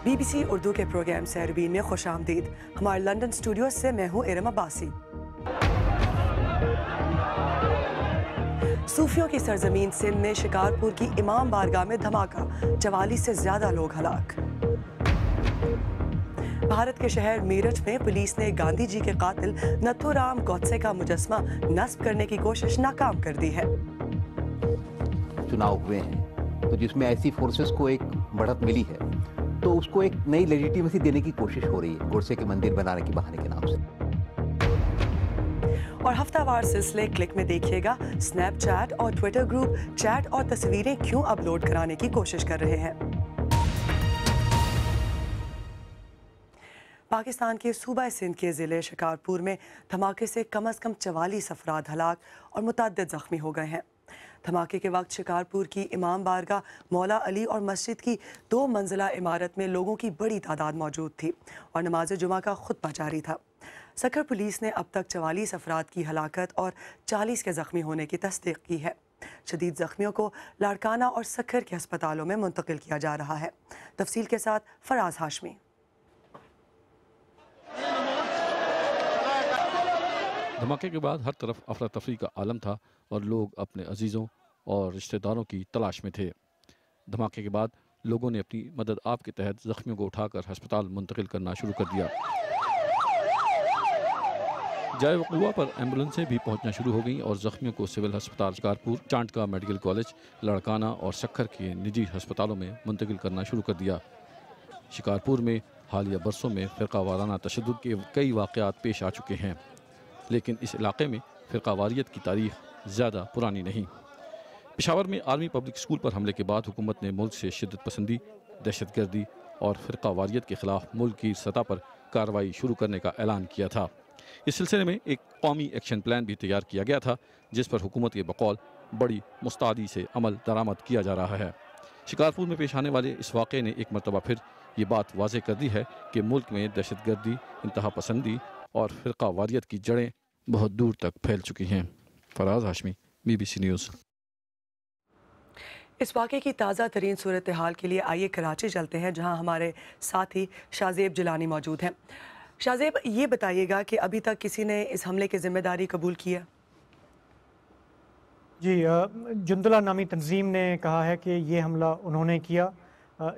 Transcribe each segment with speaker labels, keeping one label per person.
Speaker 1: BBC Urdu के programme सैरबीन में खुशामदीद। हमारे लंदन स्टूडियो से मैं हूँ इरम अब्बासी। सूफियों की सरजमीन सिंध में शिकारपुर की इमाम बारगाह में धमाका, 44 से ज्यादा लोग हलाक। भारत के शहर मेरठ में पुलिस ने गांधी जी के कातिल नथुराम गोडसे का मुजस्मा नस्ब करने की कोशिश नाकाम कर दी है।
Speaker 2: चुनाव हुए हैं तो जिसमें ऐसी फोर्सेस को एक बढ़त मिली है तो उसको एक नई लेजिटिमेसी देने की कोशिश हो रही है गोडसे के मंदिर बनाने के बहाने के नाम से।
Speaker 1: और हफ्तावार सिलसिले क्लिक में देखिएगा, स्नैपचैट और ट्विटर ग्रुप चैट और तस्वीरें क्यों अपलोड कराने की कोशिश कर रहे हैं। पाकिस्तान के सूबा सिंध के ज़िले शिकारपुर में धमाके से कम से कम 44 अफराद हलाक और मुतअद्दिद ज़ख्मी हो गए हैं। धमाके के वक्त शिकारपुर की इमाम बारगाह, मौला अली और मस्जिद की 2 मंजिला इमारत में लोगों की बड़ी तादाद मौजूद थी और नमाज जुमा का खुतबा जारी था। सखर पुलिस ने अब तक 44 अफराद की हलाकत और 40 के ज़ख्मी होने की तस्दीक की है। शदीद ज़ख्मियों को लाड़काना और सखर के अस्पतालों में मुंतकिल किया जा रहा है। तफसील के साथ फराज हाशमी।
Speaker 3: धमाके के बाद हर तरफ अफरा तफरी का आलम था और लोग अपने अजीज़ों और रिश्तेदारों की तलाश में थे। धमाके के बाद लोगों ने अपनी मदद आप के तहत ज़ख्मियों को उठाकर अस्पताल मुंतकिल करना शुरू कर दिया। जाए वक़ुआ पर एम्बुलेंसें भी पहुंचना शुरू हो गईं और ज़ख्मियों को सिविल अस्पताल शिकारपुर, चांटका मेडिकल कॉलेज, लड़काना और सक्खर के निजी अस्पतालों में मुंतकिल करना शुरू कर दिया। शिकारपुर में हालिया बरसों में फ़िरका वाराना तशद्दुद के कई वाक़यात पेश आ चुके हैं, लेकिन इस इलाके में फ़िरकावारियत की तारीख ज़्यादा पुरानी नहीं। पेशावर में आर्मी पब्लिक स्कूल पर हमले के बाद हुकूमत ने मुल्क से शिद्दत पसंदी, दहशतगर्दी और फ़िरकावारियत के ख़िलाफ़ मुल्क की सतह पर कार्रवाई शुरू करने का ऐलान किया था। इस सिलसिले में एक कौमी एक्शन प्लान भी तैयार किया गया था, जिस पर हुकूमत के बकौल बड़ी मुस्तैदी से अमल दरामद किया जा रहा है। शिकारपुर में पेश आने वाले इस वाक़े ने एक मरतबा फिर ये बात वाज़ेह कर दी है कि मुल्क में दहशतगर्दी, इंतहा पसंदी और फ़िरकावारियत की जड़ें बहुत दूर तक फैल चुकी हैं। Faraz Hashmi, BBC news.
Speaker 1: इस वाक़े की ताज़ा तरीन सूरत हाल के लिए आइए कराची चलते हैं, जहां हमारे साथी शाहज़ेब जिलानी मौजूद हैं। शाहज़ेब, ये बताइएगा कि अभी तक किसी ने इस हमले की जिम्मेदारी कबूल की है?
Speaker 4: जी, जुंदला नामी तंजीम ने कहा है कि ये हमला उन्होंने किया।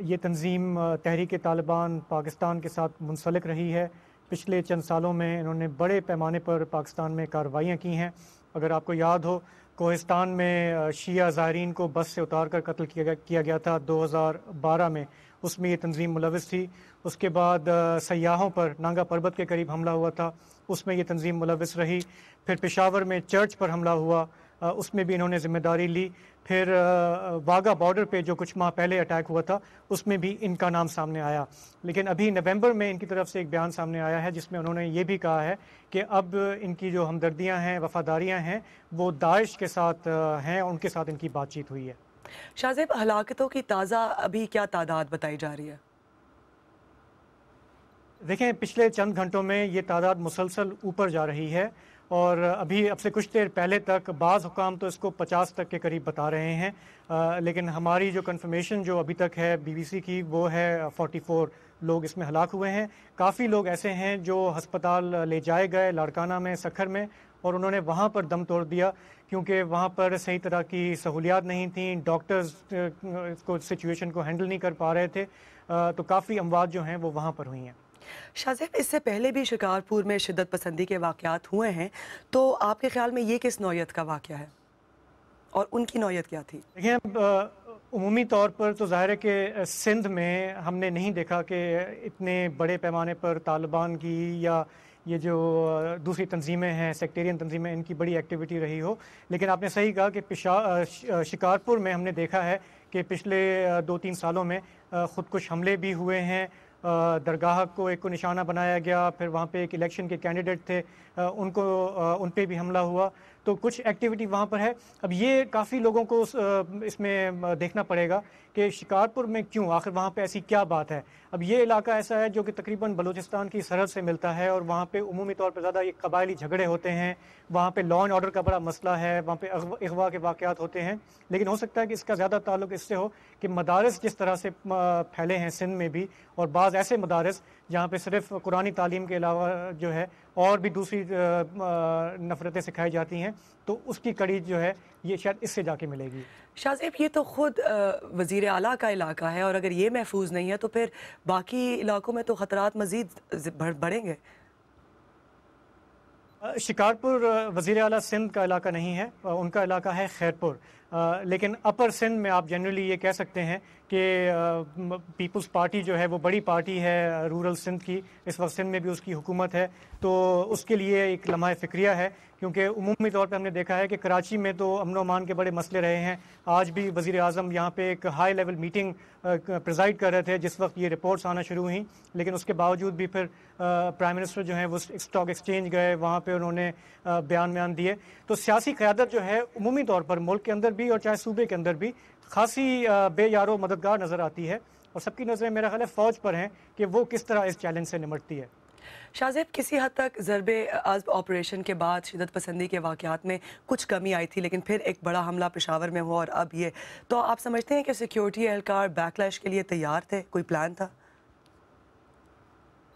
Speaker 4: ये तंजीम तहरीक तालिबान पाकिस्तान के साथ मुंसलिक रही है। पिछले चंद सालों में इन्होंने बड़े पैमाने पर पाकिस्तान में कार्रवाइयाँ की हैं। अगर आपको याद हो, कोहिस्तान में शिया ज़ायरीन को बस से उतार कर कत्ल किया गया था 2012 में, उसमें ये तंजीम मुलविस थी। उसके बाद सयाहों पर नांगा पर्वत के करीब हमला हुआ था, उसमें ये तंजीम मुलविस रही। फिर पेशावर में चर्च पर हमला हुआ, उसमें भी इन्होंने ज़िम्मेदारी ली। फिर वाघा बॉर्डर पे जो कुछ माह पहले अटैक हुआ था, उसमें भी इनका नाम सामने आया। लेकिन अभी नवंबर में इनकी तरफ से एक बयान सामने आया है जिसमें उन्होंने ये भी कहा है कि अब इनकी जो हमदर्दियां हैं, वफादारियां हैं, वो दाइश के साथ हैं और उनके साथ इनकी बातचीत हुई है।
Speaker 1: शाहज़ेब, हलाकतों की ताज़ा अभी क्या तादाद बताई जा रही है?
Speaker 4: देखें, पिछले चंद घंटों में ये तादाद मुसलसल ऊपर जा रही है और अभी अब से कुछ देर पहले तक बाज़ हुकाम तो इसको 50 तक के करीब बता रहे हैं, लेकिन हमारी जो कंफर्मेशन जो अभी तक है BBC की, वो है 44 लोग इसमें हलाक हुए हैं। काफ़ी लोग ऐसे हैं जो हस्पताल ले जाए गए, लाड़काना में, सखर में, और उन्होंने वहाँ पर दम तोड़ दिया क्योंकि वहाँ पर सही तरह की सहूलियात नहीं थी। डॉक्टर्स इसको सिचुएशन को हैंडल नहीं कर पा रहे थे, तो काफ़ी अमवात जो हैं वो वहाँ पर हुई हैं।
Speaker 1: शाहज़ेब, इससे पहले भी शिकारपुर में शिद्दत पसंदी के वाक़यात हुए हैं, तो आपके ख्याल में ये किस नौयत का वाक़या है और उनकी नौयत क्या थी?
Speaker 4: देखिए, उमूमी तौर पर तो ज़ाहिर है कि सिंध में हमने नहीं देखा कि इतने बड़े पैमाने पर तालिबान की या ये जो दूसरी तंजीमें हैं, सेक्टेरियन तंजीमें, इनकी बड़ी एक्टिविटी रही हो। लेकिन आपने सही कहा कि शिकारपुर में हमने देखा है कि पिछले 2-3 सालों में ख़ुदकुश हमले भी हुए हैं। दरगाह को एक को निशाना बनाया गया, फिर वहाँ पे एक इलेक्शन के कैंडिडेट थे, उन पे भी हमला हुआ। तो कुछ एक्टिविटी वहाँ पर है। अब ये काफ़ी लोगों को इसमें देखना पड़ेगा कि शिकारपुर में क्यों, आखिर वहाँ पे ऐसी क्या बात है। अब ये इलाका ऐसा है जो कि तकरीबन बलूचिस्तान की सरहद से मिलता है और वहाँ पे उमूमी तौर पर ज़्यादा ये कबायली झगड़े होते हैं, वहाँ पे लॉ एंड ऑर्डर का बड़ा मसला है, वहाँ पे अगवा के वाक़यात होते हैं। लेकिन हो सकता है कि इसका ज़्यादा ताल्लुक इससे हो कि मदारस जिस तरह से फैले हैं सिंध में भी, और बाज़ ऐसे मदारस जहाँ पे सिर्फ कुरानी तालीम के अलावा जो है और भी दूसरी नफ़रतें सिखाई जाती हैं, तो उसकी कड़ी जो है ये शायद इससे जाके मिलेगी।
Speaker 1: शाहज़ेब, ये तो ख़ुद वज़ीर आला का इलाका है और अगर ये महफूज नहीं है तो फिर बाकी इलाकों में तो ख़तरात मज़ीद बढ़ेंगे।
Speaker 4: शिकारपुर वज़ीर आला सिंध का इलाका नहीं है, उनका इलाका है खैरपुर। लेकिन अपर सिंध में आप जनरली ये कह सकते हैं कि पीपल्स पार्टी जो है वो बड़ी पार्टी है रूरल सिंध की, इस वक्त सिंध में भी उसकी हुकूमत है, तो उसके लिए एक लम्हा फ़िक्रिया है। क्योंकि उमूमी तौर पे हमने देखा है कि कराची में तो अमन अमान के बड़े मसले रहे हैं। आज भी वज़ीर आज़म यहाँ पे एक हाई लेवल मीटिंग प्रिजाइड कर रहे थे जिस वक्त ये रिपोर्ट्स आना शुरू हुई, लेकिन उसके बावजूद भी फिर प्राइम मिनिस्टर जो है वो स्टॉक एक्सचेंज गए, वहाँ पे उन्होंने बयान दिए। तो सियासी क़यादत जो है उमूमी तौर पर मुल्क के अंदर भी और चाहे सूबे के अंदर भी खासी बेयारो मददगार नज़र आती है और सबकी नज़रें मेरा ख्याल है फ़ौज पर हैं कि वो किस तरह इस चैलेंज से निपटती है।
Speaker 1: शाहज़ेब, किसी हद तक ज़रबे अज़्ब ऑपरेशन के बाद शिदत पसंदी के वाक़यात में कुछ कमी आई थी, लेकिन फिर एक बड़ा हमला पेशावर में हुआ और अब ये, तो आप समझते हैं कि सिक्योरिटी एहलकार बैकलैश के लिए तैयार थे, कोई प्लान था?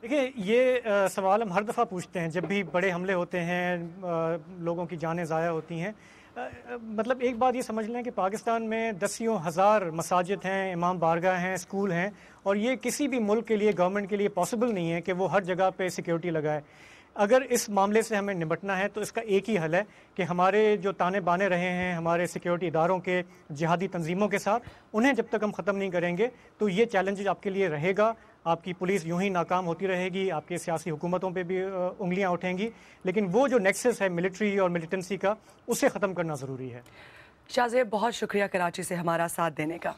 Speaker 4: देखिए, ये सवाल हम हर दफ़ा पूछते हैं जब भी बड़े हमले होते हैं, लोगों की जानें ज़ाया होती हैं। मतलब एक बात ये समझ लें कि पाकिस्तान में दसियों हज़ार मसाजिद हैं, इमाम बारगाह हैं, स्कूल हैं, और ये किसी भी मुल्क के लिए, गवर्नमेंट के लिए पॉसिबल नहीं है कि वो हर जगह पे सिक्योरिटी लगाए। अगर इस मामले से हमें निपटना है तो इसका एक ही हल है कि हमारे जो ताने बाने रहे हैं हमारे सिक्योरिटी इदारों के जिहादी तंजीमों के साथ, उन्हें जब तक हम ख़त्म नहीं करेंगे तो ये चैलेंज आपके लिए रहेगा। आपकी पुलिस यूं ही नाकाम होती रहेगी, आपके सियासी हुकूमतों पे भी उंगलियां उठेंगी, लेकिन वो जो नेक्सस है मिलिट्री और मिलिटेंसी का, उसे ख़त्म करना ज़रूरी है।
Speaker 1: शाहज़ेब, बहुत शुक्रिया कराची से हमारा साथ देने का।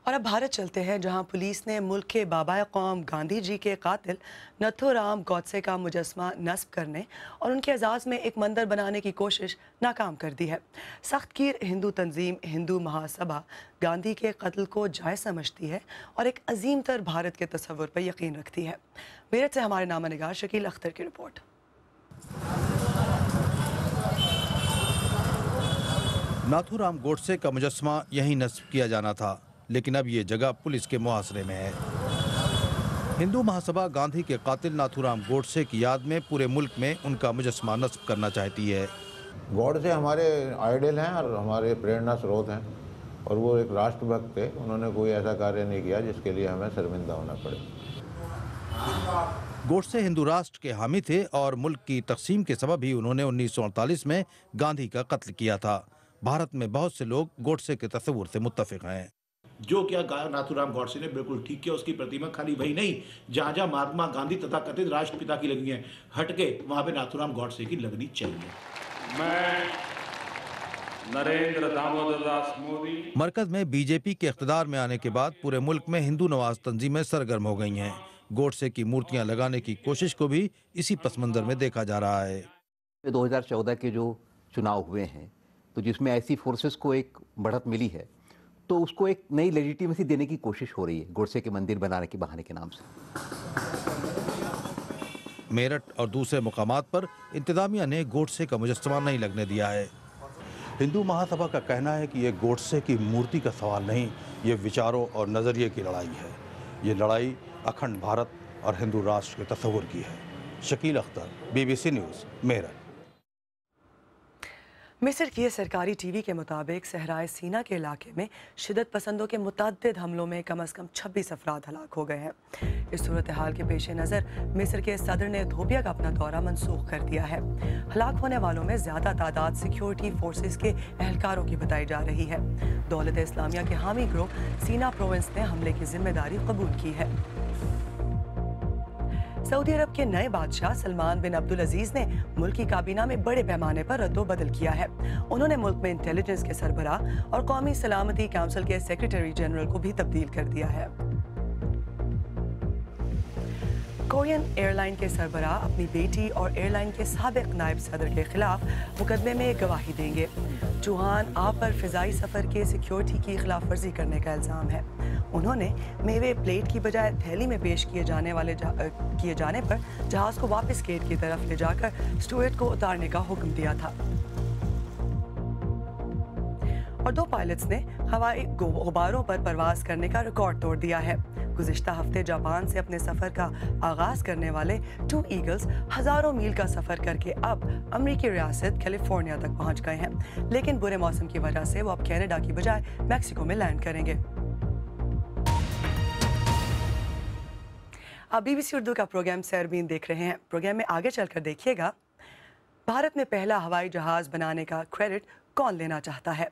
Speaker 1: और अब भारत चलते हैं, जहां पुलिस ने मुल्क के बाबा कौम गांधी जी के कातिल नथुराम गॉडसे का मुजस्मा नस्ब करने और उनके एजाज़ में एक मंदिर बनाने की कोशिश नाकाम कर दी है। सख्तगीर हिंदू तंजीम हिंदू महासभा गांधी के कत्ल को जायज़ समझती है और एक अजीम तर भारत के तस्वुर पर यकीन रखती है। मेरठ से हमारे नामा निगार शकील अख्तर की रिपोर्ट।
Speaker 5: नाथूराम गोडसे का मुजस्मा यहीं नस्ब किया जाना था, लेकिन अब ये जगह पुलिस के मुहासरे में है। हिंदू महासभा गांधी के कातिल नाथूराम गोडसे की याद में पूरे मुल्क में उनका मुजस्मा नस्ब करना चाहती है।
Speaker 6: गोडसे हमारे आइडल हैं और हमारे प्रेरणा स्रोत हैं, और वो एक राष्ट्रभक्त थे। उन्होंने कोई ऐसा कार्य नहीं किया जिसके लिए हमें शर्मिंदा होना पड़े।
Speaker 5: गोडसे हिंदू राष्ट्र के हामी थे और मुल्क की तकसीम के सबब ही उन्होंने 1948 में गांधी का कत्ल किया था। भारत में बहुत से लोग गोडसे के तस्वुर से मुत्तफिक हैं।
Speaker 7: जो क्या नाथूराम गॉडसे ने बिल्कुल ठीक किया। उसकी प्रतिमा खाली वही नहीं, जहाँ जहाँ महात्मा गांधी तथा कथित राष्ट्रपिता की लगी है, हटके वहाँ पे नाथूराम गॉडसे की लगनी चाहिए।
Speaker 8: मैं नरेंद्र दामोदर दास मोदी।
Speaker 5: मरकज में बीजेपी के इख्तिदार में आने के बाद पूरे मुल्क में हिंदू नवाज तंजीमें सरगर्म हो गई हैं। गोडसे की मूर्तियां लगाने की कोशिश को भी इसी पस मंजर में देखा जा रहा है।
Speaker 2: 2014 के जो चुनाव हुए हैं, तो जिसमें ऐसी फोर्सेस को एक बढ़त मिली है, तो उसको एक नई लेजिटिमेसी देने की कोशिश हो रही है गोडसे के मंदिर बनाने के बहाने के नाम से।
Speaker 5: मेरठ और दूसरे मुकामात पर इंतजामिया ने गोडसे का मुजस्समा नहीं लगने दिया है।
Speaker 9: हिंदू महासभा का कहना है कि ये गोडसे की मूर्ति का सवाल नहीं, ये विचारों और नज़रिए की लड़ाई है। ये लड़ाई अखंड भारत और हिंदू राष्ट्र के तस्वुर की है। Shakeel Akhtar, BBC news, Meerut.
Speaker 1: मिस्र की सरकारी टीवी के मुताबिक सहराए सीना के इलाके में शिदत पसंदों के मुतअद्दिद हमलों में कम अज़ कम 26 अफराद हलाक हो गए हैं। इस सूरत हाल के पेश नज़र मिस्र के सदर ने धोबिया का अपना दौरा मनसूख कर दिया है। हलाक होने वालों में ज़्यादा तादाद सिक्योरिटी फोर्सेस के एहलकारों की बताई जा रही है। दौलत इस्लामिया के हामी ग्रुप सीना प्रोविंस ने हमले की जिम्मेदारी कबूल की है। सऊदी अरब के नए बादशाह सलमान बिन अब्दुल अजीज ने मुल्क की काबीना में बड़े पैमाने पर रद्दोबदल किया है। उन्होंने मुल्क में इंटेलिजेंस के सरबराह और कौमी सलामती काउंसिल के सेक्रेटरी जनरल को भी तब्दील कर दिया है। कोरियन एयरलाइन के सरबराह अपनी बेटी और एयरलाइन के साबिक नायब सदर के खिलाफ मुकदमे में गवाही देंगे। चौहान आप पर फ़िज़ाई सफ़र के सिक्योरिटी की खिलाफ वर्जी करने का इल्ज़ाम है। उन्होंने मेवे प्लेट की बजाय थैली में पेश किए जाने पर जहाज़ को वापस गेट की तरफ ले जाकर स्टुअर्ड को उतारने का हुक्म दिया था। और 2 पायलट्स ने हवाई गुब्बारों पर परवाज करने का रिकॉर्ड तोड़ दिया है। गुज़िश्ता हफ्ते जापान से अपने सफ़र का आगाज़ करने वाले 2 ईगल्स हज़ारों मील का सफ़र करके अब अमरीकी रियासत कैलिफोर्निया तक पहुंच गए हैं, लेकिन बुरे मौसम की वजह से वो अब कनाडा की बजाय मैक्सिको में लैंड करेंगे। आप BBC उर्दू का प्रोग्राम सैरबीन देख रहे हैं। प्रोग्राम में आगे चलकर देखिएगा, भारत में पहला हवाई जहाज़ बनाने का क्रेडिट कौन लेना चाहता है,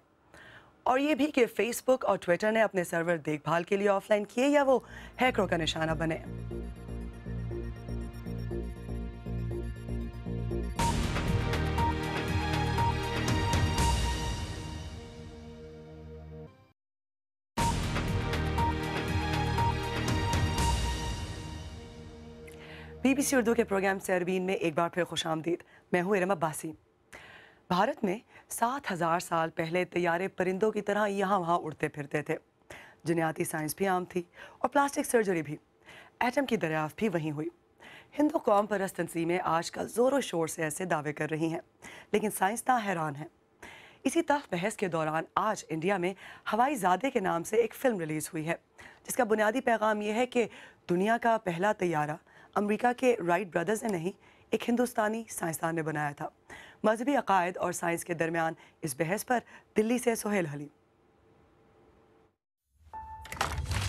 Speaker 1: और ये भी कि फेसबुक और ट्विटर ने अपने सर्वर देखभाल के लिए ऑफलाइन किए या वो हैकरों का निशाना बने। BBC उर्दू के प्रोग्राम सैरबीन में एक बार फिर खुशामदीद। मैं हूँ इरम अब्बासी। भारत में 7000 साल पहले तैयारे परिंदों की तरह यहाँ वहाँ उड़ते फिरते थे। जीनियाती साइंस भी आम थी और प्लास्टिक सर्जरी भी। एटम की दरियाफ्त भी वहीं हुई। हिंदू कौम परस्त तंजीमें आजकल ज़ोरों शोर से ऐसे दावे कर रही हैं, लेकिन साइंसदान हैरान हैं। इसी तफ बहस के दौरान आज इंडिया में हवाई ज़ादे के नाम से एक फ़िल्म रिलीज़ हुई है, जिसका बुनियादी पैगाम यह है कि दुनिया का पहला तैयारा अमेरिका के राइट ब्रदर्स ने नहीं, एक हिंदुस्तानी साइंसदान ने बनाया था। मजहबी अकायद और साइंस के दरमियान इस बहस पर दिल्ली से सुहेल हली।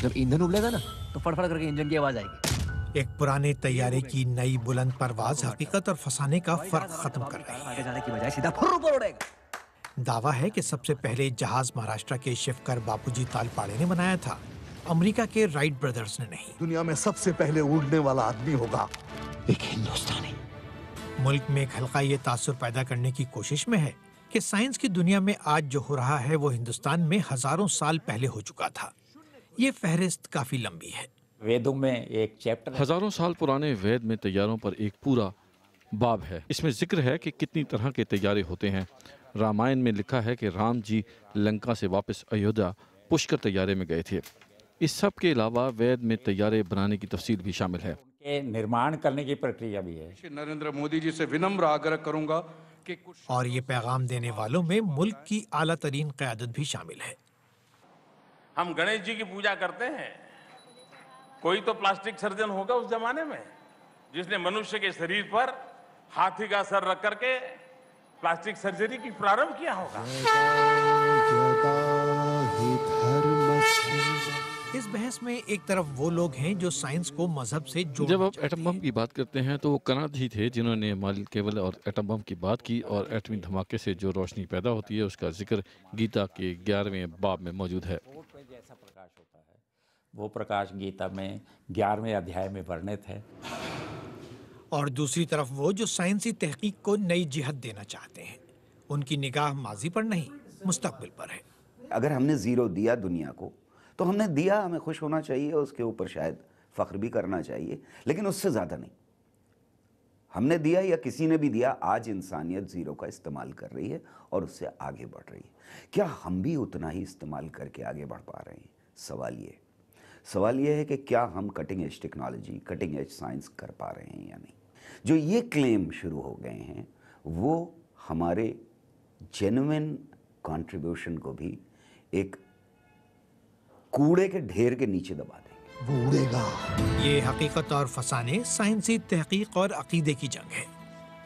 Speaker 10: जब ईंधन उबलेगा ना तो फड़फड़ करके इंजन की आवाज आएगी।
Speaker 11: एक पुराने तैयारे की नई बुलंद परवाज हकीकत और फसाने का फर्क खत्म कर रही है।
Speaker 10: आगे जाने की बजाय सीधा फुर्र ऊपर उड़ेगा।
Speaker 11: दावा है कि सबसे पहले जहाज महाराष्ट्र के शिवकर बापूजी तालपाड़े ने बनाया था, अमेरिका के राइट ब्रदर्स ने नहीं।
Speaker 12: दुनिया में सबसे पहले उड़ने वाला आदमी होगा
Speaker 10: एक हिंदुस्तानी।
Speaker 11: मुल्क में एक हल्का ये तासुर पैदा करने की कोशिश में है कि साइंस की दुनिया में आज जो हो रहा है वो हिंदुस्तान में हजारों साल पहले हो चुका था। ये फहरिस्त काफी लंबी है।
Speaker 13: वेदों में एक चैप्टर,
Speaker 3: हजारों साल पुराने वेद में तैयारों पर एक पूरा बाब है। इसमें जिक्र है कि कितनी तरह के तैयारे होते हैं। रामायण में लिखा है कि राम जी लंका से वापस अयोध्या पुष्कर तैयारे में गए थे। इस सब के अलावा वेद में तैयारे बनाने की तफसील भी शामिल है।
Speaker 13: के निर्माण करने की प्रक्रिया भी है।
Speaker 12: नरेंद्र मोदी जी से विनम्र आग्रह करूंगा कि कुछ
Speaker 11: और ये पैगाम देने वालों में मुल्क की आला तरीन क़यादत भी शामिल है।
Speaker 8: हम गणेश जी की पूजा करते हैं, कोई तो प्लास्टिक सर्जन होगा उस जमाने में जिसने मनुष्य के शरीर पर हाथी का सर रख करके प्लास्टिक सर्जरी की प्रारंभ किया होगा।
Speaker 11: इस बहस में एक तरफ वो लोग हैं जो साइंस को मजहब से जोड़ना
Speaker 3: जब आप एटम बम की बात करते हैं तो वो कनाड ही थे जिन्होंने मालिल केवल और एटम बम की बात की, और एटमी धमाके से जो रोशनी पैदा होती है उसका जिक्र गीता के 11वें बाब में मौजूद है।
Speaker 13: जैसा प्रकाश होता है वो प्रकाश गीता में 11वें अध्याय में वर्णित है।
Speaker 11: और दूसरी तरफ वो जो साइंसी तहकीक को नई जिहत देना चाहते हैं, उनकी निगाह माजी पर नहीं मुस्तकबिल पर है।
Speaker 14: अगर हमने जीरो दिया दुनिया को तो हमने दिया, हमें खुश होना चाहिए, उसके ऊपर शायद फख्र भी करना चाहिए, लेकिन उससे ज़्यादा नहीं। हमने दिया या किसी ने भी दिया, आज इंसानियत ज़ीरो का इस्तेमाल कर रही है और उससे आगे बढ़ रही है। क्या हम भी उतना ही इस्तेमाल करके आगे बढ़ पा रहे हैं? सवाल ये है कि क्या हम cutting edge technology, cutting edge science कर पा रहे हैं या नहीं। जो ये क्लेम शुरू हो गए हैं वो हमारे जेन्युइन कंट्रीब्यूशन को भी एक कूड़े के ढेर के नीचे दबा देंगे।
Speaker 12: वो उड़ेगा।
Speaker 11: ये हकीकत और फसाने साइंसी तहकीक और अकीदे की जंग है।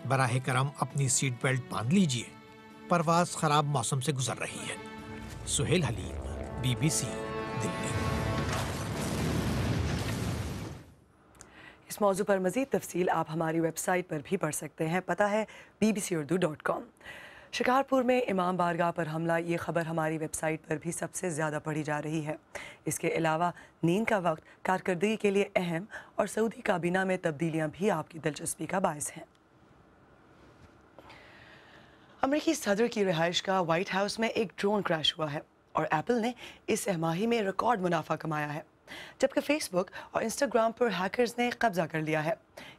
Speaker 11: बराह करम अपनी सीट बेल्ट बांध लीजिए, परवाज खराब मौसम से गुजर रही है। सुहेल हलीम, BBC, दिल्ली।
Speaker 1: इस मौजू पर मज़ीद तफसील आप हमारी वेबसाइट पर भी पढ़ सकते हैं। पता है bbcurdu.com। शिकारपुर में इमाम बारगाह पर हमला, ये खबर हमारी वेबसाइट पर भी सबसे ज़्यादा पढ़ी जा रही है। इसके अलावा नींद का वक्त कारकर्दगी के लिए अहम और सऊदी काबीना में तब्दीलियाँ भी आपकी दिलचस्पी का बायस हैं। अमेरिकी सदर की रिहाइश का व्हाइट हाउस में एक ड्रोन क्रैश हुआ है और एप्पल ने इस माही में रिकॉर्ड मुनाफा कमाया है। जबकि फेसबुक और इंस्टाग्राम पर हैकर्स ने कब्जा कर लिया है।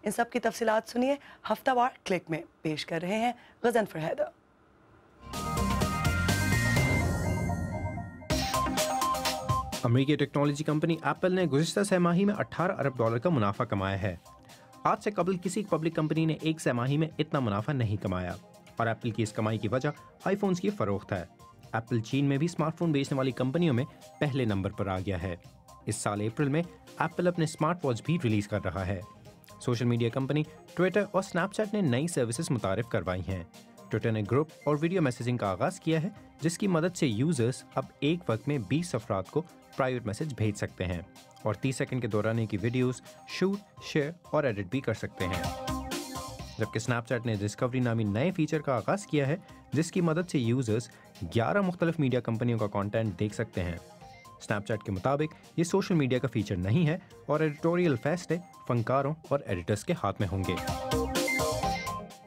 Speaker 1: इन सब की तफसीलात सुनिए हफ्तावार क्लिक में। पेश कर रहे हैं गजनफर हैदर।
Speaker 15: अमेरिकी टेक्नोलॉजी कंपनी एप्पल ने गुज़िश्ता छमाही में $18 अरब का मुनाफा कमाया है। आज से कबल किसी पब्लिक कंपनी ने एक छमाही में इतना मुनाफा नहीं कमाया और एप्पल की इस कमाई की वजह आईफोन्स की फरोख्त है। एप्पल चीन में भी स्मार्टफोन बेचने वाली कंपनियों में पहले नंबर पर आ गया है। इस साल अप्रैल में एप्पल अपने स्मार्ट वॉच भी रिलीज कर रहा है। सोशल मीडिया कंपनी ट्विटर और स्नैपचैट ने नई सर्विसेज मुतारिफ करवाई हैं। ट्विटर ने ग्रुप और वीडियो मैसेजिंग का आगाज़ किया है, जिसकी मदद से यूजर्स अब एक वक्त में 20 अफराद को प्राइवेट मैसेज भेज सकते हैं और 30 सेकंड के दौरान की वीडियोस शूट, शेयर और एडिट भी कर सकते हैं। जबकि स्नैपचैट ने डिस्कवरी नामी नए फीचर का आगाज़ किया है, जिसकी मदद से यूजर्स 11 मुख्तलिफ मीडिया कंपनियों का कंटेंट देख सकते हैं। स्नैपचैट के मुताबिक ये सोशल मीडिया का फीचर नहीं है और एडिटोरियल फैसले फनकारों और एडिटर्स के हाथ में होंगे।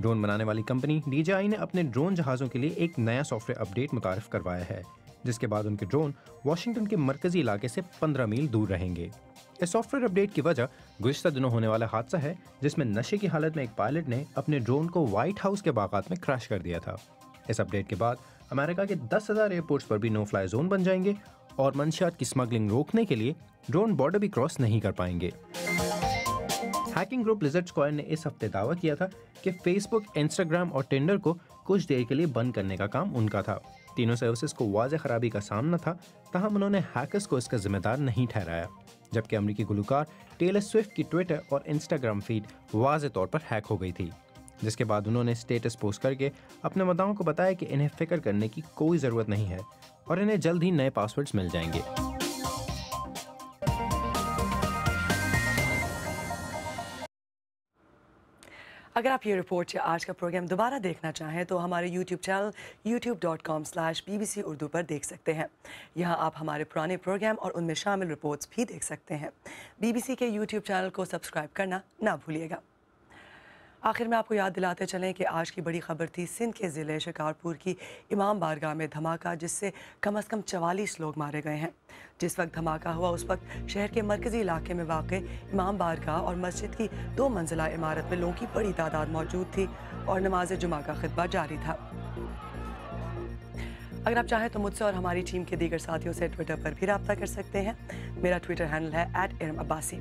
Speaker 15: ड्रोन बनाने वाली कंपनी DJI ने अपने ड्रोन जहाज़ों के लिए एक नया सॉफ्टवेयर अपडेट मुतारिफ करवाया है, जिसके बाद उनके ड्रोन वाशिंगटन के मरकजी इलाके से 15 मील दूर रहेंगे। इस सॉफ्टवेयर अपडेट की वजह गुज़िश्ता दिनों होने वाला हादसा है, जिसमें नशे की हालत में एक पायलट ने अपने ड्रोन को व्हाइट हाउस के बागात में क्रैश कर दिया था। इस अपडेट के बाद अमेरिका के 10,000 एयरपोर्ट्स पर भी नो फ्लाई जोन बन जाएंगे और मंशियात की स्मगलिंग रोकने के लिए ड्रोन बॉर्डर भी क्रॉस नहीं कर पाएंगे। हैकिंग ग्रुप लिजर्ड स्क्वायर ने इस हफ्ते दावा किया था कि फेसबुक, इंस्टाग्राम और टिंडर को कुछ देर के लिए बंद करने का काम उनका था। तीनों सर्विसेज को वाज़ेह खराबी का सामना था, ताहम उन्होंने हैकर्स को इसका जिम्मेदार नहीं ठहराया। जबकि अमेरिकी गुलकार टेलर स्विफ्ट की ट्विटर और इंस्टाग्राम फीड वाज़ेह तौर पर हैक हो गई थी, जिसके बाद उन्होंने स्टेटस पोस्ट करके अपने मदाओं को बताया कि इन्हें फिक्र करने की कोई ज़रूरत नहीं है और इन्हें जल्द ही नए पासवर्ड्स मिल जाएंगे।
Speaker 1: अगर आप ये रिपोर्ट या आज का प्रोग्राम दोबारा देखना चाहें तो हमारे YouTube चैनल youtube.com/BBC उर्दू पर देख सकते हैं। यहाँ आप हमारे पुराने प्रोग्राम और उनमें शामिल रिपोर्ट्स भी देख सकते हैं। BBC के YouTube चैनल को सब्सक्राइब करना ना भूलिएगा। आखिर में आपको याद दिलाते चलें कि आज की बड़ी खबर थी सिंध के ज़िले शिकारपुर की इमाम बारगाह में धमाका, जिससे कम से कम 44 लोग मारे गए हैं। जिस वक्त धमाका हुआ उस वक्त शहर के मरकज़ी इलाके में वाक़ इमाम बारगाह और मस्जिद की 2 मंजिला इमारत में लोगों की बड़ी तादाद मौजूद थी और नमाज जुमा का खुतबा जारी था। अगर आप चाहें तो मुझसे और हमारी टीम के दीगर साथियों से ट्विटर पर भी रब्ता कर सकते हैं। मेरा ट्विटर हैंडल है @इरम_अब्बासी।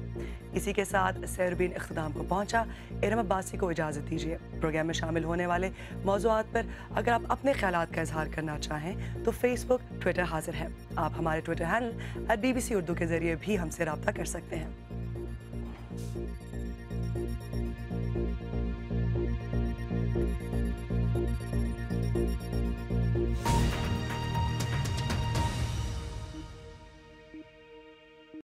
Speaker 1: इसी के साथ सैरबीन इख्तिताम को पहुंचा। इरम अब्बासी को इजाज़त दीजिए। प्रोग्राम में शामिल होने वाले मौज़ूआत पर अगर आप अपने ख्यालात का इजहार करना चाहें तो फेसबुक, ट्विटर हाजिर है। आप हमारे ट्विटर हैंडल @BBC उर्दू के ज़रिए भी हमसे रब्ता कर सकते हैं।